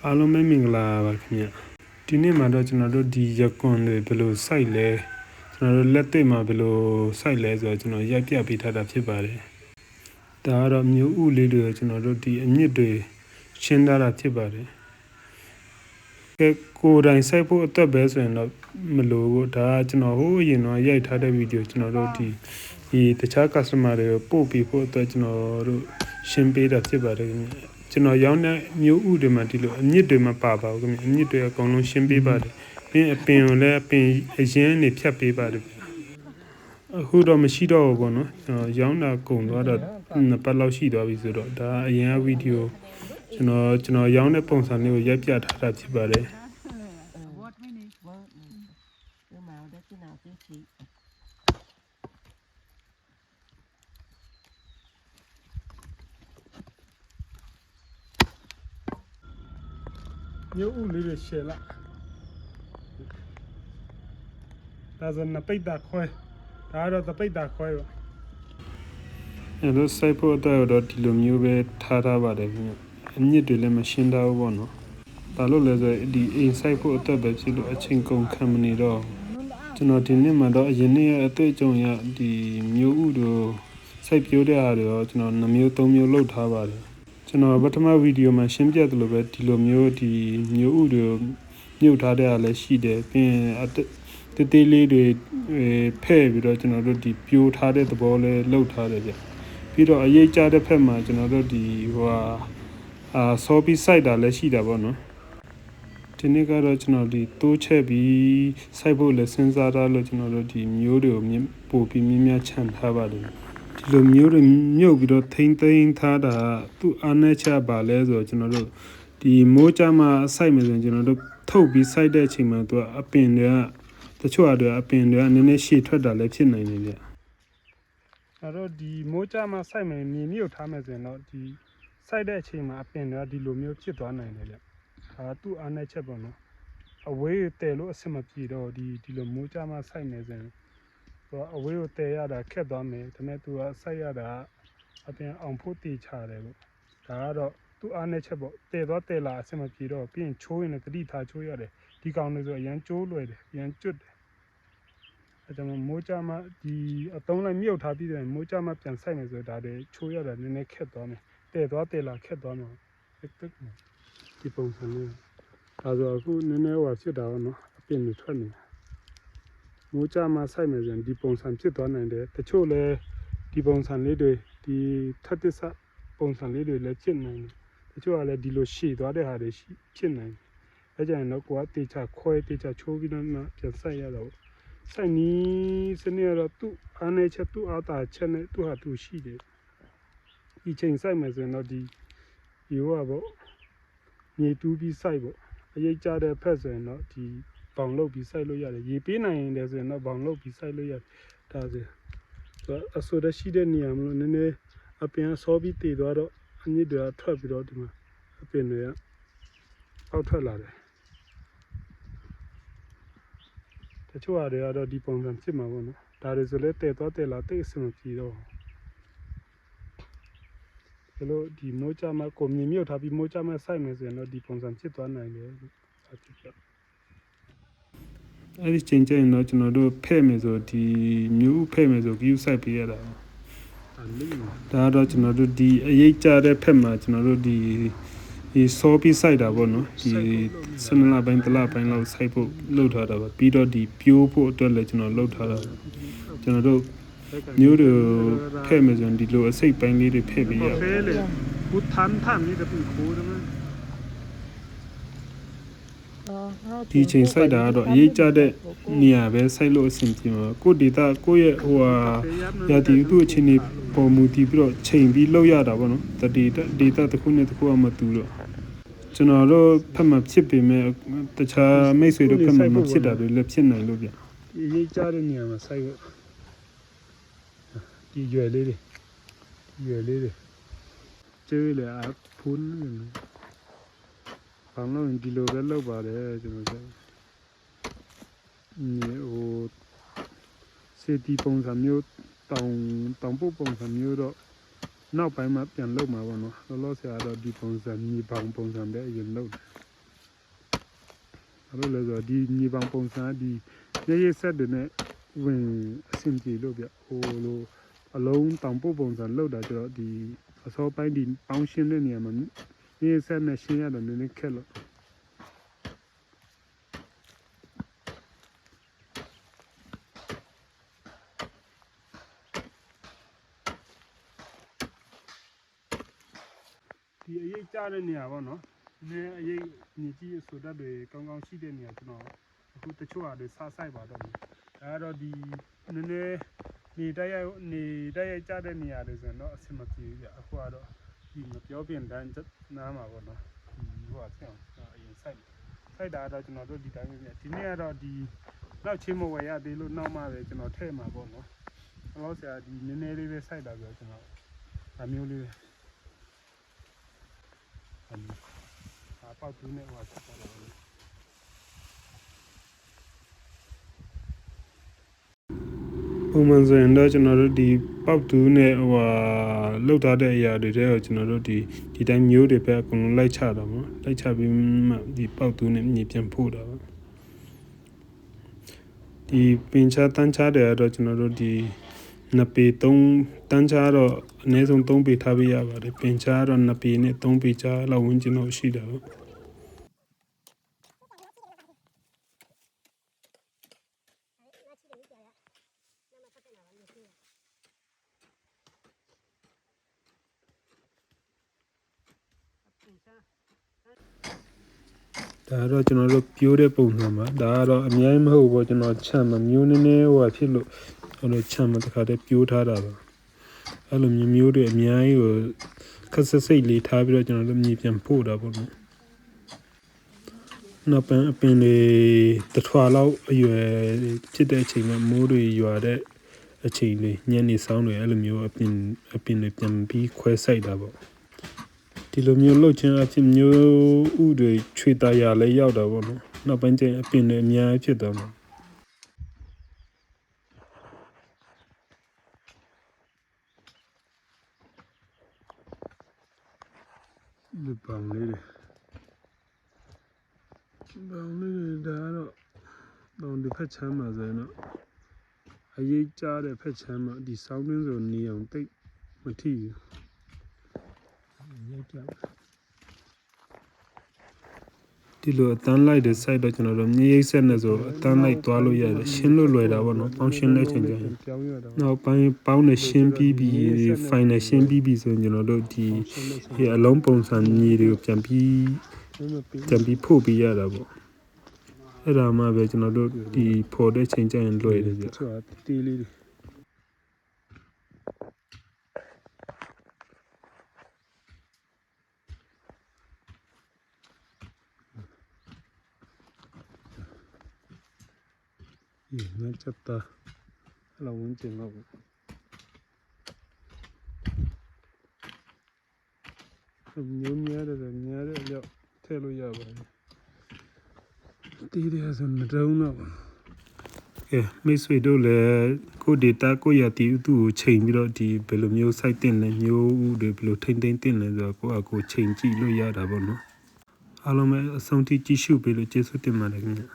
အားလုံးပဲမင်္ဂလာပါခင်ဗျဒီနေ့မှာတော့ကျွန်တော်တို့ဒီရကွန်တွေဘယ်လိုစိုက်လဲကျွန်တော်တို့လက်တွေ့မှာဘယ်လိုစိုက်လဲဆိုတော့ကျွန်တော်ရိုက်ပြပေးထားတာဖြစ်ပါတယ်ဒါကတော့မျိုးဥလေးတွေကျွန်တော်တို့ဒီအမြင့်တွေရှင်းထားတာဖြစ်ပါတယ်ကဲကိုယ်တိုင်စိုက်ဖို့အတွက်ပဲဆိုရင်တော့မလိုဘူးဒါကကျွန်တော်ဟိုးအရင်တော့ရိုက်ထားတဲ့ဗီဒီယိုကျွန်တော်တို့ဒီတခြား customer တွေကိုပို့ပြီးဖို့အတွက်ကျွန်တော်တို့ရှင်းပေးတာဖြစ်ပါတယ်ကျွန်တော်ရောင်းတဲ့မျိုးဥတွေမှာဒီလိုအမြင့်တွေမပါပါဘူးခင်ဗျအမြင့်တွေအကုန်လုံးရှင်းပေးပါတယ်ပြီးအပင်ကိုလည်းအပင်အရင်နေဖြတ်ပေးပါတယ်အခုတော့မရှိတော့ဘူးပေါ့နော်ကျွန်တော်ရောင်းတာကုန်သွားတော့နှစ်ပတ်လောက်ရှိသွားပြီဆိုတော့ဒါအရင်ကဗီဒီယိုကျွန်တော်ရောင်းတဲ့ပုံစံလေးကိုရိုက်ပြထားတာဖြစ်ပါတယ်မျိုးဥလေးတွေရှယ်လိုက်ဒါဆိုနှစ်ပိတ်တာခွဲဒါကတော့တပိတ်တာခွဲပါအဲ့တော့စိုက်ဖို့အတွက်တော့ဒီလိုမျိုးပဲထားပါတယ်ခင်ဗျအမြင့်တွေလည်းမရှင်းတော့ဘူးပေါ့နော်ဒါလို့လည်းဆိုဒီအိမ်စိုက်ဖို့အတွက်ပဲဖြစ်လို့အချိန်ကုန်ခံမနေတော့ကျွန်တော်ဒီနေ့မှတော့အရင်နေ့အတွေ့အကြုံရဒီမျိုးဥတို့စိုက်ပျိုးတဲ့အားတွေရောကျွန်တော်2မျိုး3မျိုးလုပ်ထားပါတယ်ကျွန်တော်ပထမဗီဒီယိုမှာရှင်းပြသလိုပဲဒီလိုမျိုးဒီမျိုးဥတွေမြုပ်ထားတဲ့အားလည်းရှိတယ်ပြီးရင်တေးသေးလေးတွေဖဲ့ပြီးတော့ကျွန်တော်တို့ဒီပြိုးထားတဲ့သဘောလေးလှုပ်ထားတယ်ဗျပြီးတော့အရေးကြတဲ့ဖက်မှာကျွန်တော်တို့ဒီဆောပြီးစိုက်တာလည်းရှိတာပေါ့နော်ဒီနေ့ကတော့ကျွန်တော်ဒီတိုးချက်ပြီးစိုက်ဖို့လည်းစဉ်းစားထားလို့ကျွန်တော်တို့ဒီမျိုးတွေကိုပို့ပြီးများခြံထားပါတယ်ဒီလိုမျိုးတွေမြုပ်ပြီးတော့ထိမ့်သိမ်းထားတာသူ့အားနဲ့ချပါလဲဆိုတော့ကျွန်တော်တို့ဒီမိုးကြမှာစိုက်မယ်ဆိုရင်ကျွန်တော်တို့ထုတ်ပြီးစိုက်တဲ့အချိန်မှာသူကအပင်တွေကတချို့အတွေအပင်တွေကနည်းနည်းရှည်ထွက်တာလည်းဖြစ်နိုင်တယ်ဗျအဲ့တော့ဒီမိုးကြမှာစိုက်မယ်မြေမြုပ်ထားမယ်ဆိုရင်တော့ဒီစိုက်တဲ့အချိန်မှာအပင်တွေကဒီလိုမျိုးဖြစ်သွားနိုင်တယ်ဗျဒါသူ့အားနဲ့ချက်ပေါ့နော်အဝေးတဲလို့အဆင်မပြေတော့ဒီလိုမိုးကြမှာစိုက်မယ်ဆိုရင်သူကအဝေးကိုတဲရတာခက်သွားမယ်ဒါပေမဲ့သူကစိုက်ရတာအပင်အောင်ဖို့တည်ချတယ်ပေါ့ဒါကတော့သူ့အားနဲ့ချက်ပေါ့တဲသွားတဲလာအဆင်မပြေတော့ပြီးရင်ချိုးရင်လည်းတတိထားချိုးရတယ်ဒီကောင်တွေဆိုအရန်ကျိုးလွယ်တယ်အရန်ကျွတ်တယ်အဲကြောင့်မိုးကြမှာဒီအတုံးလိုက်မြုပ်ထားပြီးတယ်မိုးကြမှာပြန်ဆိုင်မယ်ဆိုဒါတွေချိုးရတာနည်းနည်းခက်သွားမယ်တဲသွားတဲလာခက်သွားမှာဒီပုံစံလေးဒါဆိုအခုနည်းနည်းဟိုဖြစ်တာပေါ့နော်အပင်တွေထွက်နေမိုးကြမှာဆိုင်မယ်ဆိုရင်ဒီပုံစံဖြစ်သွားနိုင်တယ်တချို့လည်းဒီပုံစံလေးတွေဒီထပ်တဆပုံစံလေးတွေလည်းဖြစ်နိုင်တယ်တချို့ကလည်းဒီလိုရှည်သွားတဲ့ဟာတွေဖြစ်နိုင်တယ်အဲကြောင့်တော့ကိုကတေချာခွဲတေချာချိုးပြီးတော့ပြန်ဆိုင်ရတော့စိုက်နီးစနစ်တော့သူ့အားနဲ့ချက်သူ့အားသာချက်နဲ့သူ့ဟာသူရှိတယ်ဒီချိန်စိုက်မယ်ဆိုရင်တော့ဒီရောပေါ့မြေတူးပြီးစိုက်ပေါ့အရေးကြတဲ့ဖက်ဆိုရင်တော့ဒီဘောင်လုတ်ပြီးစိုက်လို့ရတယ်ရေပေးနိုင်ရင်လည်းဆိုရင်တော့ဘောင်လုတ်ပြီးစိုက်လို့ရတယ်ဒါဆိုအဆိုတရှိတဲ့နေရာမလို့နည်းနည်းအပင်ဆောပြီးတည်သွားတော့အမြင့်တွေထွက်ပြီးတော့ဒီမှာအပင်တွေကအောက်ထွက်လာတယ်တချို့အရာတွေကတော့ဒီပုံစံဖြစ်မှာပေါ့နော်ဒါတွေဆိုလဲတဲသွားတဲလာတိတ်အဆင်မပြေတော့ဘယ်လိုဒီမိုးကြမှာကိုမြင်မြုပ်ထားပြီးမိုးကြမှာစိုက်မယ်ဆိုရင်တော့ဒီပုံစံဖြစ်သွားနိုင်တယ်အဲ့ဒီချိန်ကျရင်တော့ကျွန်တော်တို့ဖဲ့မယ်ဆိုဒီမျိုးဖဲ့မယ်ဆို view စိုက်ပေးရတာဒါတော့ကျွန်တော်တို့ဒီအရေးကြတဲ့ဖက်မှာကျွန်တော်တို့ဒီဆောပြီးစိုက်တာပေါ့နော်ဒီ12လပိုင်းတစ်လပိုင်းလောက်စိုက်ဖို့လုပ်ထားတာပါပြီးတော့ဒီပြိုးဖို့အတွက်လည်းကျွန်တော်လုပ်ထားတာကျွန်တော်တို့မျိုးတွေဖဲ့မယ်ဆိုရင်ဒီလိုအစိတ်ပိုင်းလေးတွေဖဲ့ပေးရအောင်ဘူးထမ်းนี่จะเป็นโค้ดมั้ยဒီချိန်စိုက်တာကတော့အရေးကြတဲ့နေရာပဲစိုက်လို့အဆင်ပြေမှာကိုဒေတာကိုရဲ့ရာသီဥတုအခြေအနေပေါ်မူတည်ပြီးတော့ချိန်ပြီးလောက်ရတာပေါ့နော်ဒေတာတစ်ခုနဲ့တစ်ခုမတူတော့ကျွန်တော်တို့ဖက်မှာဖြစ်ပေမဲ့တခြားမိတ်ဆွေတို့ဖက်မှာမဖြစ်တာတွေလည်းဖြစ်နိုင်လို့ဗျအရေးကြတဲ့နေရာမှာစိုက်ဖို့ဒီရွယ်လေးတွေကျဲလေအဖုန်းနေဘာလို့ဒီလိုပဲလောက်ပါတယ်ကျွန်တော်ပြောဟိုစေတီပုံစံမျိုးတောင်ပုတ်ပုံစံမျိုးတော့နောက်ပိုင်းမှာပြန်လုပ်မှာပေါ့နော်လောလောဆယ်ကတော့ဒီပုံစံမြေပေါင်ပုံစံပဲအရင်လုပ်တယ် ဘာလို့လဲဆိုတော့ဒီမြေပေါင်းပုံစံဒီရေးဆက်တွေနဲ့ဝင်အဆင်ပြေလို့ဗျဟိုလိုအလုံးတောင်ပုတ်ပုံစံလောက်တာကျတော့ဒီအစောပိုင်းဒီပေါင်းရှင်းတဲ့နေရာမှာရေးဆက်နဲ့ရှင်းရတော့နည်းနည်းခက်လို့ဒီအရေးကြတဲ့နေရာပေါ့နော်နည်းအရေးမြေကြီးဆိုတတ်တွေကောင်းကောင်းရှိတဲ့နေရာကျွန်တော်အခုတချို့ဟာတွေစားဆိုင်ပါတော့ဒါကတော့ဒီနည်းနည်းနေတိုက်ရိုက်ကြတဲ့နေရာတွေဆိုတော့အဆင်မပြေဘူးဗျအခုကတော့ဒီမပြောပြင်တန်းနားမှာပေါ့နော်ဒီဟိုအဆင်အရင်ဆိုင်တာတော့ကျွန်တော်တို့ဒီတိုင်းပဲဗျဒီနေ့ကတော့ဒီနောက်ချင်းမဝယ်ရသေးလို့နောက်မှပဲကျွန်တော်ထည့်မှာပေါ့နော်ဘလို့ဆရာဒီနည်းနည်းလေးပဲဆိုင်တာပြောကျွန်တော်အမျိုးလေးပေါက်တူးနဲ့ဟိုဆက်သွားတာပုံမှန်ဆိုရင်တော့ကျွန်တော်တို့ဒီပေါက်တူးနဲ့ဟိုလောက်ထားတဲ့အရာတွေတဲ့ကျွန်တော်တို့ဒီတိုင်းမျိုးတွေပဲအကုန်လုံးလိုက်ချတာပေါ့လိုက်ချပြီးမှဒီပေါက်တူးနဲ့မြေပြန်ဖို့တာပေါ့ဒီပင်ချတန်းချတယ်တော့ကျွန်တော်တို့ဒီ2ပေ3တန်းချတော့အနည်းဆုံး3ပေထားပေးရပါတယ်ပင်ချတော့2ပေနဲ့3ပေချလောက်ဝန်းကျင်တော့ရှိတာပေါ့ဒါတော့ကျွန်တော်တို့ပြိုးတဲ့ပုံစံပါဒါကတော့အများကြီးမဟုတ်ဘူးကျွန်တော်ချမ်းမမျိုးနည်းနည်းဟိုဖြစ်လို့အဲ့လိုချမ်းမတခါတည်းပြိုးထားတာပါအဲ့လိုမျိုးတွေအများကြီးကိုခက်ဆက်စိတ်လေးထားပြီးတော့ကျွန်တော်တို့မြေပြန်ပို့တာပေါ့နော်နောက်ပန်းအပင်တွေတထွာလောက်အရွယ်ဖြစ်တဲ့အချိန်မှာမိုးတွေရွာတဲ့အချိန်လေးညနေဆောင်တွေအဲ့လိုမျိုးအပင်တွေပြန်ပြီးခွဲဆိုင်တာပေါ့ဒီလိုမျိုးလှုပ်ချင်းအဖြစ်မျိုးဥတွေချွေတာရလဲရောက်တာပေါ့နော်နောက်ပိုင်းကျရင်အပင်တွေအများကြီးဖြစ်သွားမှာဒီပန်းလေးဒါတော့တော့ဒီဖက်ချမ်းမှာဆိုရင်တော့အရေးကြတဲ့ဖက်ချမ်းမှာဒီဆောင်းတွင်းဆိုနေအောင်တိတ်မထီဘူးဒီလိုအတန်းလိုက်တဲ့ site တော့ကျွန်တော်တို့မြေရိပ်ဆက်နဲ့ဆိုအတန်းလိုက်သွားလို့ရတယ်ရှင်းလို့လွယ်တာပေါ့နော်ပေါင်းရှင်းတဲ့ချိန်ကျရင်နောက်ပိုင်းပေါင်းနဲ့ရှင်းပြီး final ရှင်းပြီးဆိုရင်ကျွန်တော်တို့ဒီအလုံးပုံစံမြေတွေကိုပြန်ပြီးဖို့ပေးရတာပေါ့အဲ့ဒါမှပဲကျွန်တော်တို့ဒီဖို့တဲ့ချိန်ကျရင်လွယ်တယ်ဗျတေးလေးငါချက်တာအဲ့လိုဝင်ကျင်တော့မျိုးများတယ်လောက်ထည့်လို့ရပါတယ်တီးရဆိုမတုံးတော့မိတ်ဆွေတို့လည်းကို data ကိုရတီသူ့ကိုချိန်ပြီးတော့ဒီဘယ်လိုမျိုး site တင်လဲမျိုးတွေဘယ်လိုထိမ့်တင်လဲဆိုတော့ကိုချိန်ကြည့်လို့ရတာပေါ့နော်အားလုံးပဲအဆုံးထိကြည့်ရှုပေးလို့ကျေးဇူးတင်ပါတယ်ခင်ဗျာ